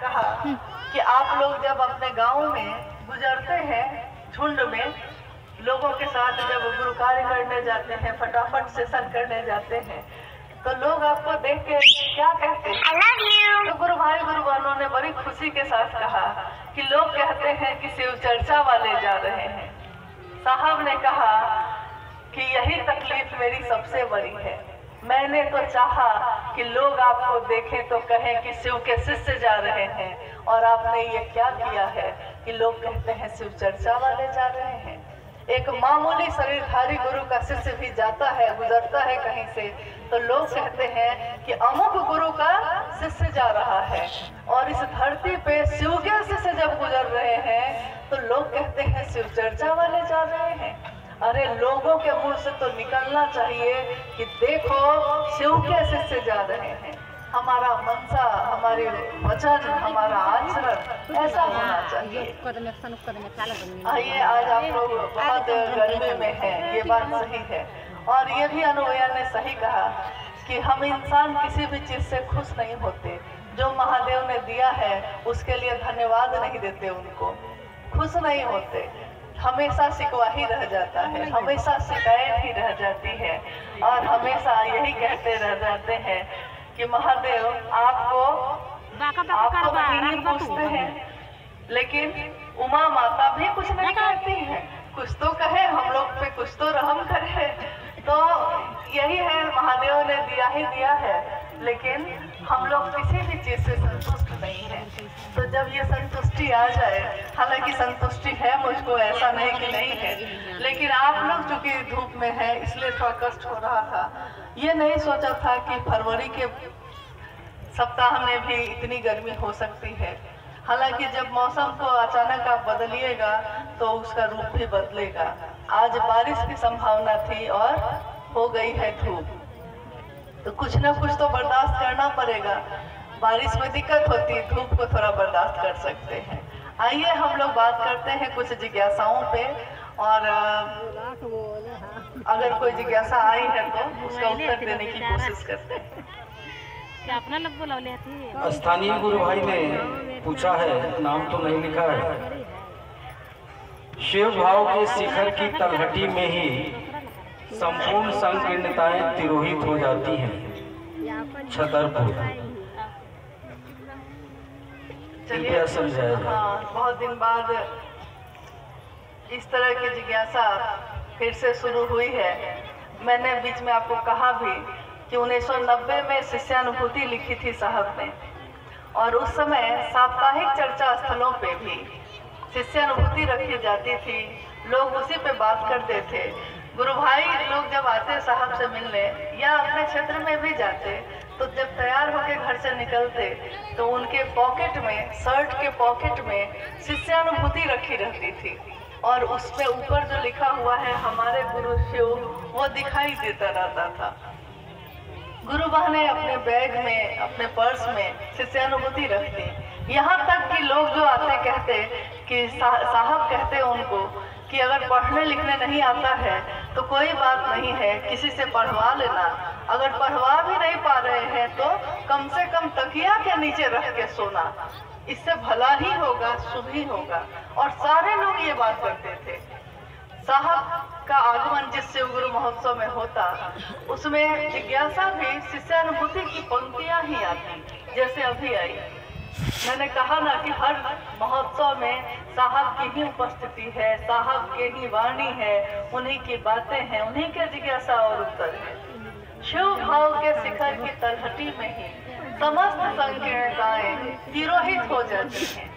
कहा कि आप लोग जब अपने गांव में गुजरते हैं झुंड में, लोगों के साथ जब गुरु कार्य करने जाते हैं, फटाफट सेशन करने जाते हैं, तो लोग आपको देख के क्या कहते हैं? तो गुरु भाई गुरु बहनों ने बड़ी खुशी के साथ कहा कि लोग कहते हैं कि शिव चर्चा वाले जा रहे हैं। साहब ने कहा कि यही तकलीफ मेरी सबसे बड़ी है। मैंने तो चाहा कि लोग आपको देखें तो कहें कि शिव के शिष्य जा रहे हैं, और आपने ये क्या किया है कि लोग कहते हैं शिव चर्चा वाले जा रहे हैं। एक मामूली शरीरधारी गुरु का शिष्य भी जाता है, गुजरता है कहीं से, तो लोग कहते हैं कि अमुक गुरु का शिष्य जा रहा है। और इस धरती पे शिव के शिष्य जब गुजर रहे हैं तो लोग कहते हैं शिव चर्चा वाले जा रहे हैं। अरे लोगों के मुंह से तो निकलना चाहिए कि देखो शिव के शिष्य जा रहे हैं। हमारा मनसा, हमारे वचन, हमारा आचरण ऐसा होना चाहिए। आइए, आज आप लोग बहुत गर्मी में हैं, ये बात सही है। और ये भी अनुभया ने सही कहा कि हम इंसान किसी भी चीज से खुश नहीं होते। जो महादेव ने दिया है उसके लिए धन्यवाद नहीं देते, उनको खुश नहीं होते, हमेशा शिकवा ही रह जाता है, हमेशा शिकायत ही रह जाती है, और हमेशा यही कहते रह जाते हैं कि महादेव आपको नहीं पूछते हैं, लेकिन उमा माता भी कुछ नहीं कहती है, कुछ तो कहे हम लोग पे, कुछ तो रहम करे। तो यही है, महादेव ने दिया ही दिया है, लेकिन हम लोग किसी भी चीज से संतुष्ट नहीं है। तो जब ये संतुष्टि आ जाए, हालांकि संतुष्टि है मुझको, ऐसा नहीं कि नहीं है, लेकिन आप लोग चूंकि धूप में है इसलिए थोड़ा कष्ट हो रहा था। ये नहीं सोचा था कि फरवरी के सप्ताह में भी इतनी गर्मी हो सकती है। हालांकि जब मौसम को अचानक आप बदलिएगा तो उसका रूप भी बदलेगा। आज बारिश की संभावना थी और हो गई है धूप, तो कुछ ना कुछ तो बर्दाश्त करना पड़ेगा। बारिश में दिक्कत होती, धूप को थोड़ा बर्दाश्त कर सकते हैं। आइए हम लोग बात करते हैं कुछ जिज्ञासाओं पे, और अगर कोई जिज्ञासा आई है तो उसका उत्तर देने की कोशिश करते हैं। स्थानीय गुरु भाई ने पूछा है, नाम तो नहीं लिखा है। शिव भाव के शिखर की तलहटी में ही संपूर्ण संकीर्णताएं तिरोहित हो जाती हैं। छतरपुर चलिए समझाया। हाँ, बहुत दिन बाद इस तरह की जिज्ञासा फिर से शुरू हुई है। मैंने बीच में आपको कहा भी कि 1990 में शिष्यानुभूति लिखी थी साहब ने, और उस समय साप्ताहिक चर्चा स्थलों पे भी शिष्यानुभूति रखी जाती थी, लोग उसी पे बात करते थे। गुरु भाई लोग जब आते साहब से मिलने या अपने क्षेत्र में भी जाते, तो जब तैयार होकर घर से निकलते तो उनके पॉकेट में, शर्ट के पॉकेट में शिष्यानुभूति रखी रहती थी, और उस पे ऊपर जो लिखा हुआ है हमारे गुरु शिव, वो दिखाई देता रहता था। गुरु बहने अपने बैग में, अपने पर्स में शिष्यानुभूति रखती। यहाँ तक कि लोग जो आते कहते कि साहब कहते उनको कि अगर पढ़ने लिखने नहीं आता है तो कोई बात नहीं है, किसी से पढ़वा लेना। अगर पढ़वा भी नहीं पा रहे हैं तो कम से कम तकिया के नीचे रख के सोना, इससे भला ही होगा, शुभ ही होगा। और सारे लोग ये बात करते थे। साहब का आगमन जिस शिव गुरु महोत्सव में होता, उसमें जिज्ञासा भी शिष्यानुभूति की पंक्तियां ही आती, जैसे अभी आई। मैंने कहा ना कि हर महोत्सव में साहब की ही उपस्थिति है, साहब के ही वाणी है, उन्हीं की बातें हैं, उन्हीं के जिज्ञासा और उत्तर है। शिव भाव के शिखर की तलहटी में ही समस्त संकीर्णताएं तिरोहित हो जाती हैं।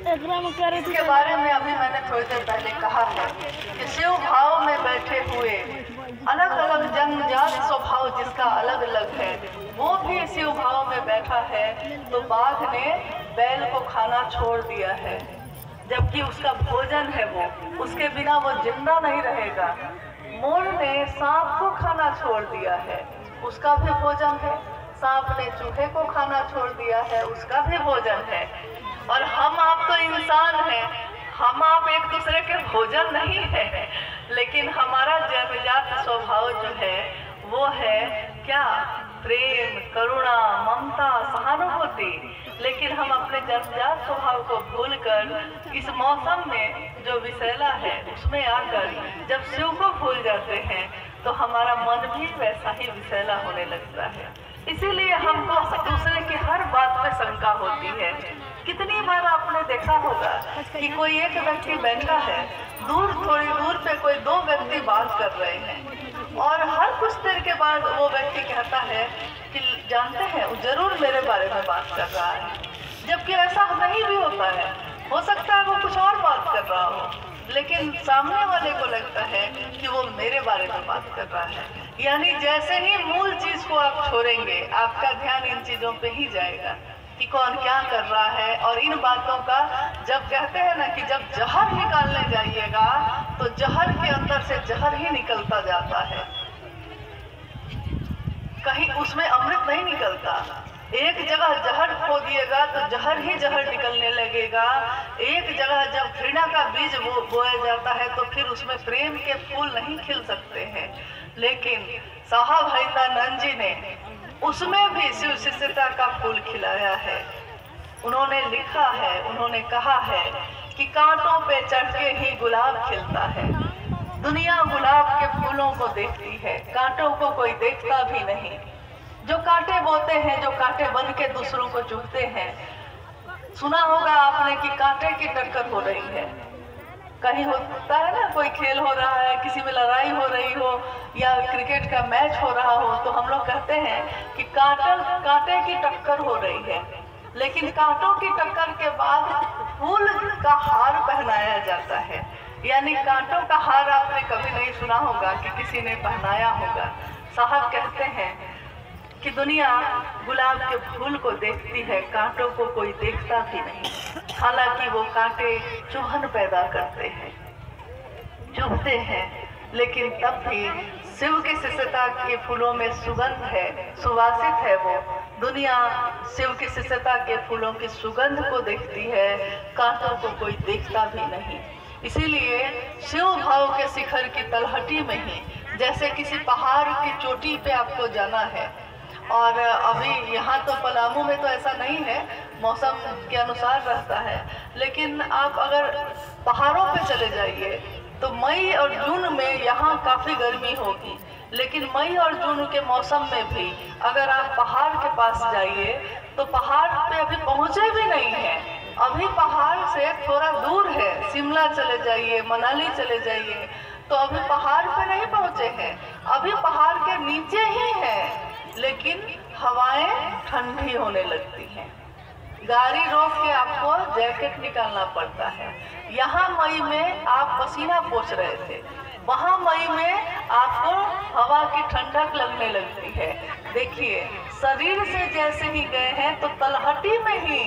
इसके बारे में अभी मैंने थोड़ी देर पहले कहा है कि शिव भाव में बैठे हुए अलग अलग जन्मजात स्वभाव जिसका अलग अलग है, वो भी शिव भाव में बैठा है। तो बाघ ने बैल को खाना छोड़ दिया है, जबकि उसका भोजन है वो, उसके बिना वो जिंदा नहीं रहेगा। मोर ने सांप को खाना छोड़ दिया है, उसका भी भोजन है। सांप ने चूहे को खाना छोड़ दिया है, उसका भी भोजन है। और हम आप तो इंसान हैं, हम आप एक दूसरे के भोजन नहीं है, लेकिन हमारा जन्मजात स्वभाव जो है वो है क्या? प्रेम, करुणा, ममता, सहानुभूति। लेकिन हम जन्मजात स्वभाव को भूलकर इस मौसम में जो विषैला है उसमें आकर जब शिव को भूल जाते हैं तो हमारा मन भी वैसा ही विषैला होने लगता है। इसीलिए हमको दूसरे की हर बात में शंका होती है। कितनी बार आपने देखा होगा कि कोई एक व्यक्ति बैठा है, थोड़ी दूर पे कोई दो व्यक्ति बात कर रहे हैं और हर कुछ देर के बाद वो व्यक्ति कहता है कि जानते हैं वो जरूर मेरे बारे में बात कर रहा है, जबकि ऐसा नहीं भी होता है। हो सकता है वो कुछ और बात कर रहा हो, लेकिन सामने वाले को लगता है कि वो मेरे बारे में बात कर रहा है। यानी जैसे ही मूल चीज को आप छोड़ेंगे, आपका ध्यान इन चीजों पे ही जाएगा कि कौन क्या कर रहा है। और इन बातों का जब कहते हैं ना कि जब जहर निकालने जाइएगा तो जहर के अंदर से जहर ही निकलता जाता है, कहीं उसमें अमृत नहीं निकलता। एक जगह जहर खो दिएगा तो जहर ही जहर निकलने लगेगा। एक जगह जब घृणा का बीज बोया जाता है तो फिर उसमें प्रेम के फूल नहीं खिल सकते हैं। लेकिन साहब हैदरानंद जी ने उसमें भी शिव शिष्यता का फूल खिलाया है। उन्होंने लिखा है, उन्होंने कहा है कि कांटों पे चढ़ के ही गुलाब खिलता है। दुनिया गुलाब के फूलों को देखती है, कांटों को कोई देखता भी नहीं। जो कांटे बोते हैं, जो कांटे बन के दूसरों को चुभते हैं। सुना होगा आपने कि कांटे की टक्कर हो रही है। कहीं होता है ना, कोई खेल हो रहा है, किसी में लड़ाई हो रही हो या क्रिकेट का मैच हो रहा हो, तो हम लोग कहते हैं कि कांटे की टक्कर हो रही है। लेकिन कांटों की टक्कर के बाद फूल का हार पहनाया जाता है। यानी कांटों का हार आपने कभी नहीं सुना होगा कि किसी ने पहनाया होगा। साहब कहते हैं कि दुनिया गुलाब के फूल को देखती है, कांटों को कोई देखता भी नहीं। हालांकि वो कांटे चुभन पैदा करते हैं, चुभते हैं, लेकिन तब भी शिव की शिष्यता के फूलों में सुगंध है, सुवासित है। वो दुनिया शिव की शिष्यता के फूलों की सुगंध को देखती है, कांटों को कोई देखता भी नहीं। इसीलिए शिव भाव के शिखर की तलहटी में ही, जैसे किसी पहाड़ की चोटी पे आपको जाना है, और अभी यहाँ तो पलामू में तो ऐसा नहीं है, मौसम के अनुसार रहता है, लेकिन आप अगर पहाड़ों पे चले जाइए तो मई और जून में यहाँ काफ़ी गर्मी होगी। लेकिन मई और जून के मौसम में भी अगर आप पहाड़ के पास जाइए तो पहाड़ पे अभी पहुँचे भी नहीं हैं। अभी पहाड़ से थोड़ा दूर है, शिमला चले जाइए, मनाली चले जाइए, तो अभी पहाड़ पे नहीं पहुँचे हैं, अभी पहाड़ के नीचे ही हैं। लेकिन हवाएं ठंडी होने लगती हैं। गाड़ी रोक के आपको जैकेट निकालना पड़ता है। यहाँ मई में आप पसीना पोंछ रहे थे, वहाँ मई में आपको हवा की ठंडक लगने लगती है। देखिए, शरीर से जैसे ही गए हैं तो तलहटी में ही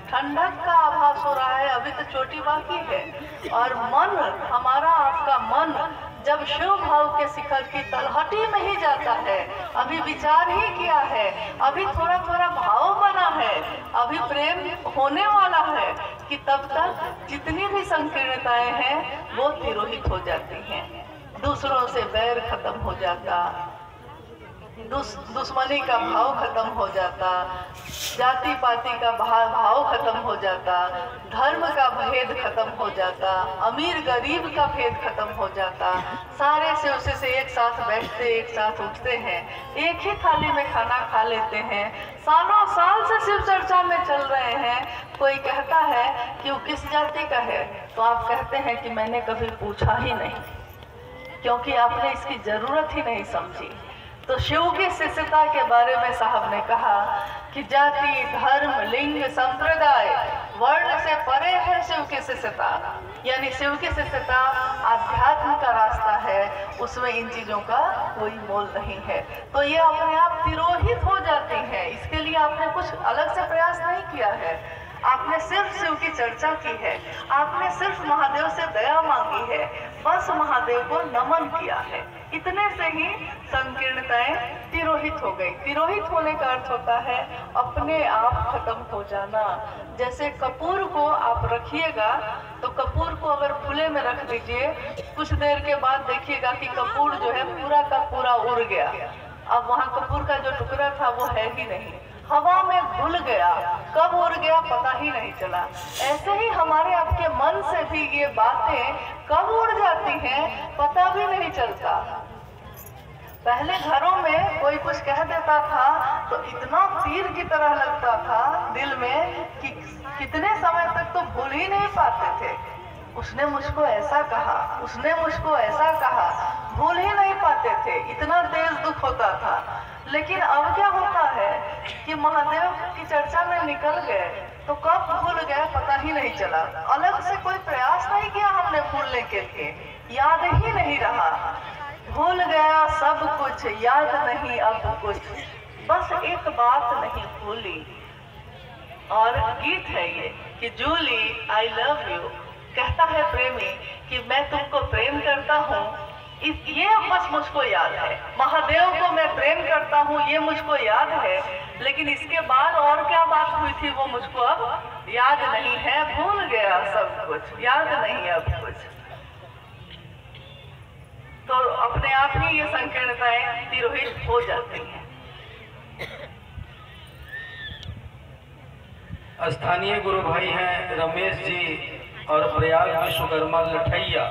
ठंडक का आभास हो रहा है। अभी तो चोटी बाकी है। और मन, हमारा आपका मन जब शिव भाव के शिखर की तलहटी में ही जाता है, अभी विचार ही किया है, अभी थोड़ा थोड़ा भाव बना है, अभी प्रेम होने वाला है, कि तब तक जितनी भी संकीर्णताएं हैं वो तिरोहित हो जाती हैं। दूसरों से बैर खत्म हो जाता, दुश्मनी का भाव खत्म हो जाता, जाति पाति का भाव खत्म हो जाता, धर्म का भेद खत्म हो जाता, अमीर गरीब का भेद खत्म हो जाता। सारे शिव से एक साथ बैठते, एक साथ उठते हैं, एक ही थाली में खाना खा लेते हैं, सालों साल से शिव चर्चा में चल रहे हैं। कोई कहता है कि वो किस जाति का है, तो आप कहते हैं कि मैंने कभी पूछा ही नहीं, क्योंकि आपने इसकी जरूरत ही नहीं समझी। तो शिव की शिष्यता के बारे में साहब ने कहा कि जाति, धर्म, लिंग, संप्रदाय, वर्ण से परे है शिव की शिष्यता। यानी शिव की शिष्यता आध्यात्म का रास्ता है, उसमें इन चीजों का कोई मोल नहीं है। तो ये अपने आप तिरोहित हो जाती हैं। इसके लिए आपने कुछ अलग से प्रयास नहीं किया है, आपने सिर्फ शिव की चर्चा की है, आपने सिर्फ महादेव से दया मांगी है, बस महादेव को नमन किया है। इतने से ही संकीर्णताएं तिरोहित हो गई। तिरोहित होने का अर्थ होता है अपने आप खत्म हो जाना। जैसे कपूर को आप रखिएगा तो कपूर को अगर खुले में रख दीजिए, कुछ देर के बाद देखिएगा कि कपूर जो है पूरा का पूरा उड़ गया। अब वहाँ कपूर का जो टुकड़ा था वो है ही नहीं। हवा में घुल गया, कब उड़ गया पता ही नहीं चला। ऐसे ही हमारे आपके मन से भी ये बातें कब उड़ जाती हैं पता भी नहीं चलता। पहले घरों में कोई कुछ कह देता था तो इतना तीर की तरह लगता था दिल में कि कितने समय तक तो भूल ही नहीं पाते थे। उसने मुझको ऐसा कहा, उसने मुझको ऐसा कहा, भूल ही नहीं पाते थे, इतना तेज दुख होता था। लेकिन अब क्या होता है कि महादेव की चर्चा में निकल गए तो कब भूल गए पता ही नहीं चला। अलग से कोई प्रयास नहीं किया हमने भूलने के लिए, याद ही नहीं रहा। भूल गया सब कुछ, याद नहीं अब कुछ, बस एक बात नहीं भूली। और गीत है ये कि जूली आई लव यू, कहता है प्रेमी कि मैं तुमको प्रेम करता हूँ, ये बस मुझको याद है। महादेव को मैं प्रेम करता हूँ ये मुझको याद है, लेकिन इसके बाद और क्या बात हुई थी वो मुझको अब याद नहीं है। भूल गया सब कुछ, याद नहीं अब कुछ। तो अपने आप ही ये संकीर्णताएं तिरोहित हो जाती हैं। स्थानीय गुरु भाई हैं रमेश जी और प्रयाग विश्वकर्मा लठैया।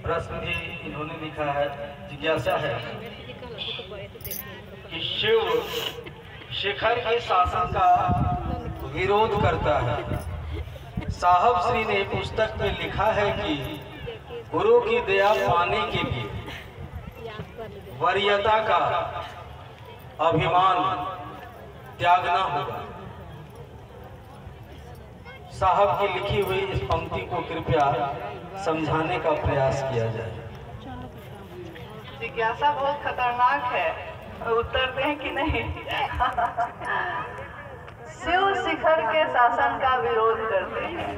प्रश्न भी इन्होंने लिखा है, जिज्ञासा है कि शिव शिखर के शासन का विरोध करता है। साहब श्री ने पुस्तक में लिखा है कि गुरु की दया पाने के लिए वरीयता का अभिमान त्यागना होगा। साहब की लिखी हुई इस पंक्ति को कृपया समझाने का प्रयास किया जाए। जिज्ञासा बहुत खतरनाक है, उत्तर दें कि नहीं। शिव शिखर के शासन का विरोध करते हैं।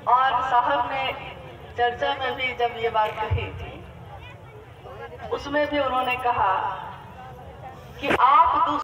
और साहब ने चर्चा में भी जब ये बात कही थी उसमें भी उन्होंने कहा कि आप